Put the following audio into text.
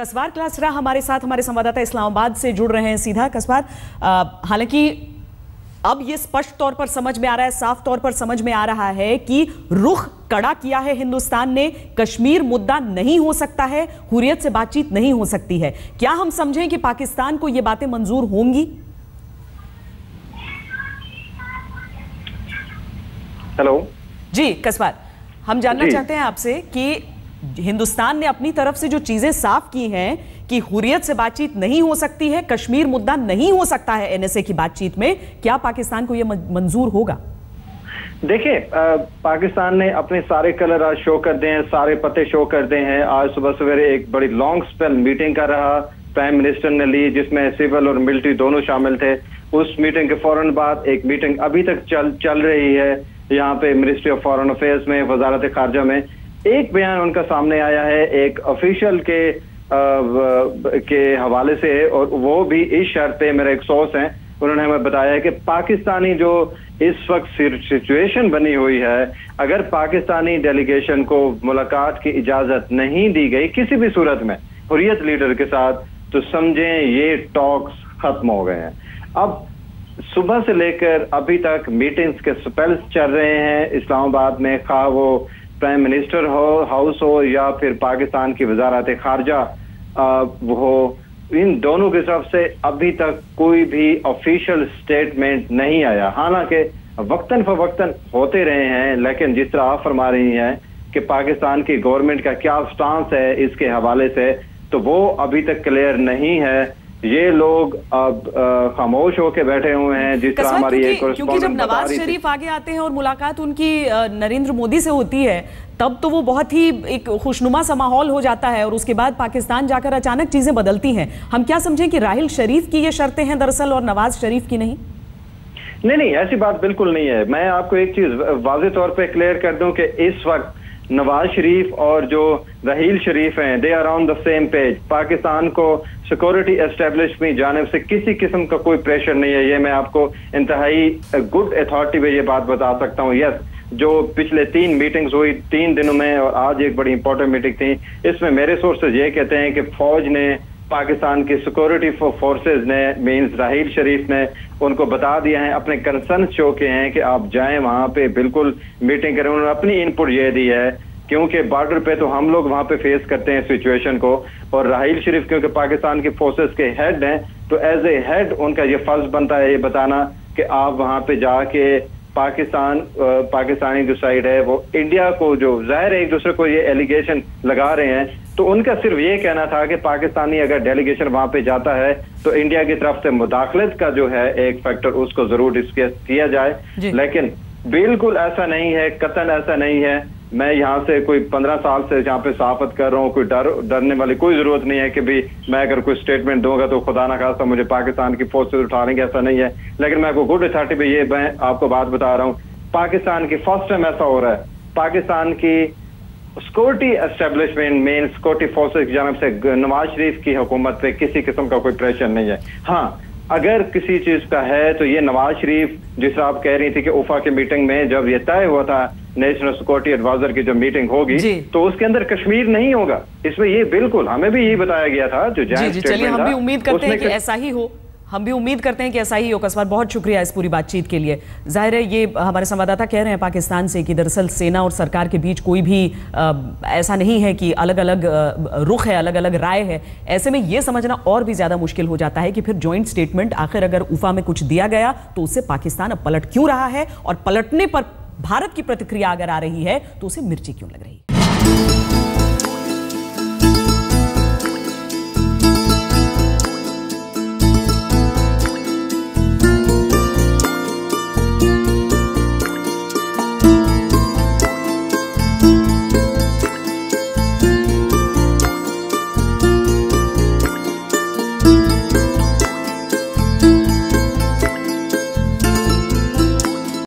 कसवार क्लासरा हमारे साथ हमारे संवाददाता इस्लामाबाद से जुड़ रहे हैं सीधा। कसवार, हालांकि अब ये स्पष्ट तौर पर समझ में आ रहा है, साफ तौर पर समझ में आ रहा है कि रुख कड़ा किया है हिंदुस्तान ने। कश्मीर मुद्दा नहीं हो सकता है, हुर्रियत से बातचीत नहीं हो सकती है। क्या हम समझें कि पाकिस्तान को ये बातें मंजूर होंगी? हेलो जी कसवार, हम जानना चाहते हैं आपसे कि हिंदुस्तान ने अपनी तरफ से जो चीजें साफ की हैं कि हुर्रियत से बातचीत नहीं हो सकती है, कश्मीर मुद्दा नहीं हो सकता है एनएसए की बातचीत में, क्या पाकिस्तान को यह मंजूर होगा? देखिए, पाकिस्तान ने अपने सारे कलर आज शो कर दिए हैं, सारे पते शो कर दिए हैं। आज सुबह सवेरे एक बड़ी लॉन्ग स्पेल मीटिंग कर रहा प्राइम मिनिस्टर ने ली, जिसमें सिविल और मिलिट्री दोनों शामिल थे। उस मीटिंग के फौरन बाद एक मीटिंग अभी तक चल रही है यहाँ पे मिनिस्ट्री ऑफ फॉरेन अफेयर्स में, वजारत खारजा में। एक बयान उनका सामने आया है एक ऑफिशियल के हवाले से, और वो भी इस शर्त पे, मेरा एक सोर्स है, उन्होंने हमें बताया है कि पाकिस्तानी जो इस वक्त सिचुएशन बनी हुई है, अगर पाकिस्तानी डेलीगेशन को मुलाकात की इजाजत नहीं दी गई किसी भी सूरत में हुर्रियत लीडर के साथ, तो समझें ये टॉक्स खत्म हो गए हैं। अब सुबह से लेकर अभी तक मीटिंग्स के स्पेल्स चल रहे हैं इस्लामाबाद में, खा वो प्राइम मिनिस्टर हाउस हो या फिर पाकिस्तान की वजारत खारजा हो, इन दोनों की तरफ से अभी तक कोई भी ऑफिशियल स्टेटमेंट नहीं आया। हालांकि वक्तन फवक्तन होते रहे हैं, लेकिन जिस तरह आप फरमा रही हैं कि पाकिस्तान की गवर्नमेंट का क्या स्टांस है इसके हवाले से, तो वो अभी तक क्लियर नहीं है। ये लोग अब खामोश होकर बैठे हुए हैं। जिस तरह हमारी क्योंकि जब नवाज शरीफ आगे आते हैं और मुलाकात उनकी नरेंद्र मोदी से होती है, तब तो वो बहुत ही एक खुशनुमा सा माहौल हो जाता है, और उसके बाद पाकिस्तान जाकर अचानक चीजें बदलती हैं। हम क्या समझें कि राहिल शरीफ की ये शर्तें हैं दरअसल और नवाज शरीफ की नहीं? नहीं, ऐसी बात बिल्कुल नहीं है। मैं आपको एक चीज वाज़ेह तौर पे क्लियर कर दूं कि इस वक्त नवाज शरीफ और जो राहिल शरीफ हैं, they are on the same page. Pakistan को सिक्योरिटी एस्टेब्लिशमेंट जानिब से किसी किस्म का कोई प्रेशर नहीं है। ये मैं आपको इंतहाई गुड अथॉरिटी पे ये बात बता सकता हूँ। यस, जो पिछले 3 मीटिंग्स हुई 3 दिनों में, और आज एक बड़ी इंपॉर्टेंट मीटिंग थी, इसमें मेरे सोर्सेज ये कहते हैं कि फौज ने, पाकिस्तान की सिक्योरिटी फोर्सेज ने, मींस राहिल शरीफ ने उनको बता दिया है, अपने कंसर्न शो किए हैं कि आप जाएं वहां पे, बिल्कुल मीटिंग करें। उन्होंने अपनी इनपुट ये दी है क्योंकि बॉर्डर पे तो हम लोग वहां पे फेस करते हैं सिचुएशन को, और राहिल शरीफ क्योंकि पाकिस्तान की फोर्सेस के हेड हैं, तो एज ए हेड उनका ये फर्ज बनता है ये बताना कि आप वहां पे जाके पाकिस्तानी जो साइड है वो इंडिया को, जो जाहिर है एक दूसरे को ये एलिगेशन लगा रहे हैं, तो उनका सिर्फ ये कहना था कि पाकिस्तानी अगर डेलीगेशन वहां पे जाता है तो इंडिया की तरफ से मुदाखलत का जो है एक फैक्टर उसको जरूर डिस्कस किया जाए। लेकिन बिल्कुल ऐसा नहीं है, कतन ऐसा नहीं है। मैं यहाँ से कोई 15 साल से यहाँ पे साफत कर रहा हूँ, कोई डरने वाली कोई जरूरत नहीं है कि भी मैं अगर कोई स्टेटमेंट दूंगा तो खुदा ना खास्ता मुझे पाकिस्तान की फोर्सेस उठा लेंगे, ऐसा नहीं है। लेकिन मैं आपको गुड अथॉरिटी पे ये मैं आपको बात बता रहा हूँ, पाकिस्तान की फर्स्ट टाइम ऐसा हो रहा है, पाकिस्तान की security establishment main security forces की जानब से नवाज शरीफ की हुकूमत पे किसी किस्म का कोई प्रेशर नहीं है। हाँ, अगर किसी चीज का है तो ये नवाज शरीफ, जिस आप कह रही थी कि उफा की मीटिंग में जब ये तय हुआ था नेशनल सिक्योरिटी एडवाइजर की जो मीटिंग होगी, तो उसके अंदर कश्मीर नहीं होगा। इसमें ये बिल्कुल हमें भी यही बताया गया था जो चलिए हम भी उम्मीद करते हैं कि ऐसा ही हो, हम भी उम्मीद करते हैं कि ऐसा ही हो। कसवार, बहुत शुक्रिया इस पूरी बातचीत के लिए। जाहिर है ये हमारे संवाददाता कह रहे हैं पाकिस्तान से कि दरअसल सेना और सरकार के बीच कोई भी ऐसा नहीं है कि अलग अलग रुख है, अलग अलग राय है। ऐसे में ये समझना और भी ज्यादा मुश्किल हो जाता है कि फिर जॉइंट स्टेटमेंट आखिर अगर उफा में कुछ दिया गया तो उससे पाकिस्तान अब पलट क्यों रहा है, और पलटने पर भारत की प्रतिक्रिया अगर आ रही है तो उसे मिर्ची क्यों लग रही है।